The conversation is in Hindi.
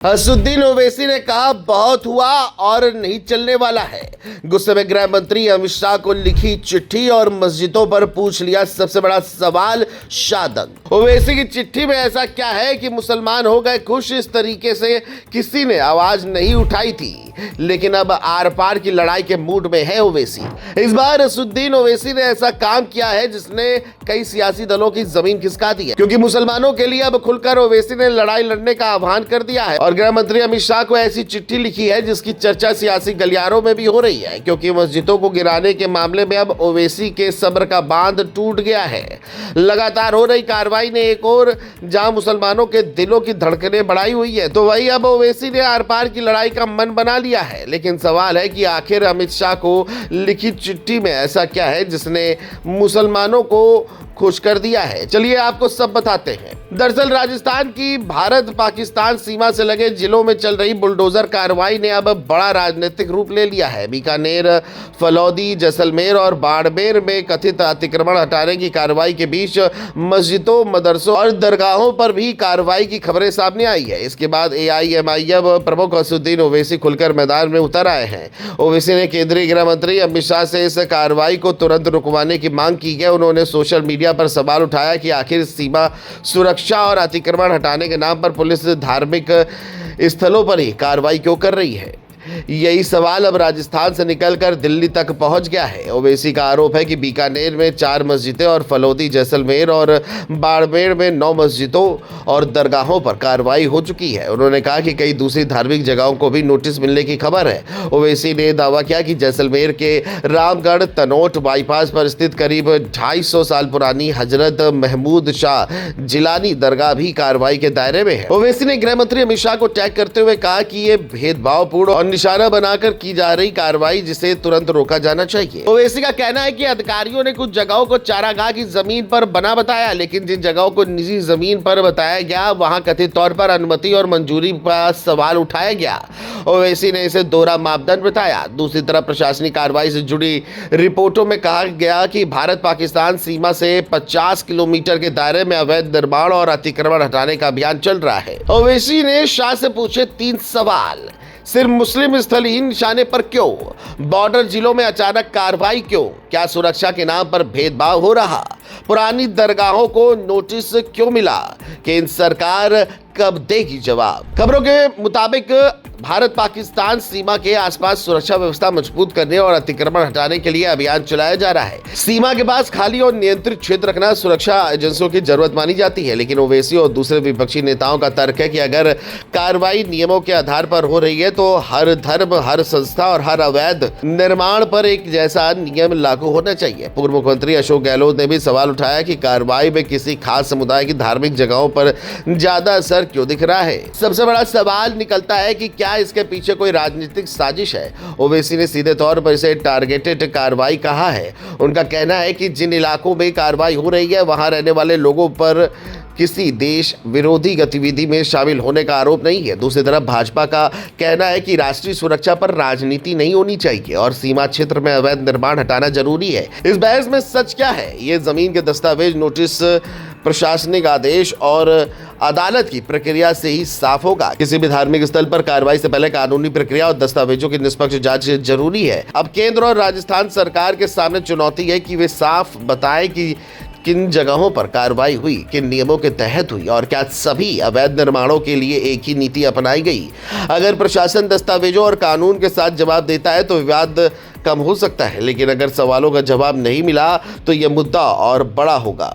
असदुद्दीन ओवैसी ने कहा बहुत हुआ और नहीं चलने वाला है। गुस्से में गृह मंत्री अमित शाह को लिखी चिट्ठी और मस्जिदों पर पूछ लिया सबसे बड़ा सवाल शादंग। ओवैसी की चिट्ठी में ऐसा क्या है कि मुसलमान हो गए खुश? इस तरीके से किसी ने आवाज नहीं उठाई थी, लेकिन अब आर पार की लड़ाई के मूड में है ओवैसी। इस बार असदुद्दीन ओवैसी ने ऐसा काम किया है जिसने कई सियासी दलों की जमीन खिसका दी है, क्योंकि मुसलमानों के लिए अब खुलकर ओवैसी ने लड़ाई लड़ने का आह्वान कर दिया है और गृह मंत्री अमित शाह को ऐसी चिट्ठी लिखी है जिसकी चर्चा सियासी गलियारों में भी हो रही है, क्योंकि मस्जिदों को गिराने के मामले में अब ओवैसी के सब्र का बांध टूट गया है। लगातार हो रही कार्रवाई ने एक और जहां मुसलमानों के दिलों की धड़कनें बढ़ाई हुई है, तो वही अब ओवैसी ने आर पार की लड़ाई का मन बना लिया है। लेकिन सवाल है कि आखिर अमित शाह को लिखी चिट्ठी में ऐसा क्या है जिसने मुसलमानों को खुश कर दिया है। चलिए आपको सब बताते हैं। दरअसल राजस्थान की भारत पाकिस्तान सीमा से लगे जिलों में चल रही बुलडोजर कार्रवाई ने अब बड़ा राजनीतिक रूप ले लिया है। बीकानेर, फलौदी, जैसलमेर और बाड़मेर में कथित अतिक्रमण हटाने की कार्रवाई के बीच मस्जिदों, मदरसों और दरगाहों पर भी कार्रवाई की खबरें सामने आई है। इसके बाद AIMIM प्रमुख असदुद्दीन ओवैसी खुलकर मैदान में उतर आए हैं। ओवैसी ने केंद्रीय गृह मंत्री अमित शाह से इस कार्रवाई को तुरंत रुकवाने की मांग की है। उन्होंने सोशल मीडिया पर सवाल उठाया कि आखिर सीमा सुरक्षा और अतिक्रमण हटाने के नाम पर पुलिस धार्मिक स्थलों पर ही कार्रवाई क्यों कर रही है। यही सवाल अब राजस्थान से निकलकर दिल्ली तक पहुंच गया है। ओवैसी का आरोप है कि बीकानेर में 4 मस्जिदें और फलौदी, जैसलमेर और बाड़मेर में 9 मस्जिदों और दरगाहों पर कार्रवाई हो चुकी है। उन्होंने कहा कि कई दूसरी धार्मिक जगहों को भी नोटिस मिलने की खबर है। ओवैसी ने दावा किया कि जैसलमेर के रामगढ़ तनोट बाईपास पर स्थित करीब 250 साल पुरानी हजरत महमूद शाह जिलानी दरगाह भी कार्रवाई के दायरे में है। ओवैसी ने गृह मंत्री अमित शाह को टैग करते हुए कहा कि ये भेदभावपूर्ण और निशाना बनाकर की जा रही कार्रवाई जिसे तुरंत रोका जाना चाहिए। ओवैसी का कहना है कि अधिकारियों ने कुछ जगहों को चारागाह की जमीन पर बना बताया, लेकिन जिन जगहों को निजी जमीन पर बताया गया वहां कथित तौर पर अनुमति और मंजूरी पर सवाल उठाया गया। ओवैसी ने इसे दोहरा मापदंड बताया। दूसरी तरफ प्रशासनिक कार्रवाई से जुड़ी रिपोर्टों में कहा गया कि भारत पाकिस्तान सीमा से 50 किलोमीटर के दायरे में अवैध निर्माण और अतिक्रमण हटाने का अभियान चल रहा है। ओवैसी ने शाह से पूछे 3 सवाल। सिर्फ मुस्लिम स्थलहीन निशाने पर क्यों? बॉर्डर जिलों में अचानक कार्रवाई क्यों? क्या सुरक्षा के नाम पर भेदभाव हो रहा? पुरानी दरगाहों को नोटिस क्यों मिला? केंद्र सरकार कब देगी जवाब? खबरों के मुताबिक भारत पाकिस्तान सीमा के आसपास सुरक्षा व्यवस्था मजबूत करने और अतिक्रमण हटाने के लिए अभियान चलाया जा रहा है। सीमा के पास खाली और नियंत्रित क्षेत्र रखना सुरक्षा एजेंसियों की जरूरत मानी जाती है, लेकिन ओवैसी और दूसरे विपक्षी नेताओं का तर्क है कि अगर कार्रवाई नियमों के आधार पर हो रही है तो हर धर्म, हर संस्था और हर अवैध निर्माण पर एक जैसा नियम लागू होना चाहिए। पूर्व मुख्यमंत्री अशोक गहलोत ने भी सवाल उठाया कि कार्रवाई में किसी खास समुदाय की धार्मिक जगहों पर ज्यादा असर क्यों दिख रहा है। सबसे बड़ा सवाल निकलता है कि क्या इसके पीछे कोई राजनीतिक साजिश है। ओवैसी ने सीधे तौर पर इसे टारगेटेड कार्रवाई कहा है। उनका कहना है कि जिन इलाकों में कार्रवाई हो रही है वहां रहने वाले लोगों पर किसी देश विरोधी गतिविधि में शामिल होने का आरोप नहीं है। दूसरी तरफ भाजपा का कहना है कि राष्ट्रीय सुरक्षा पर राजनीति नहीं होनी चाहिए और सीमा क्षेत्र में अवैध निर्माण हटाना जरूरी है। इस बहस में सच क्या है? ये जमीन के दस्तावेज, नोटिस, प्रशासनिक आदेश और अदालत की प्रक्रिया से ही साफ होगा। किसी भी धार्मिक स्थल पर कार्रवाई से पहले कानूनी प्रक्रिया और दस्तावेजों की निष्पक्ष जांच जरूरी है। अब केंद्र और राजस्थान सरकार के सामने चुनौती है कि वे साफ बताएं कि किन जगहों पर कार्रवाई हुई, किन नियमों के तहत हुई और क्या सभी अवैध निर्माणों के लिए एक ही नीति अपनाई गई। अगर प्रशासन दस्तावेजों और कानून के साथ जवाब देता है तो विवाद कम हो सकता है, लेकिन अगर सवालों का जवाब नहीं मिला तो यह मुद्दा और बड़ा होगा।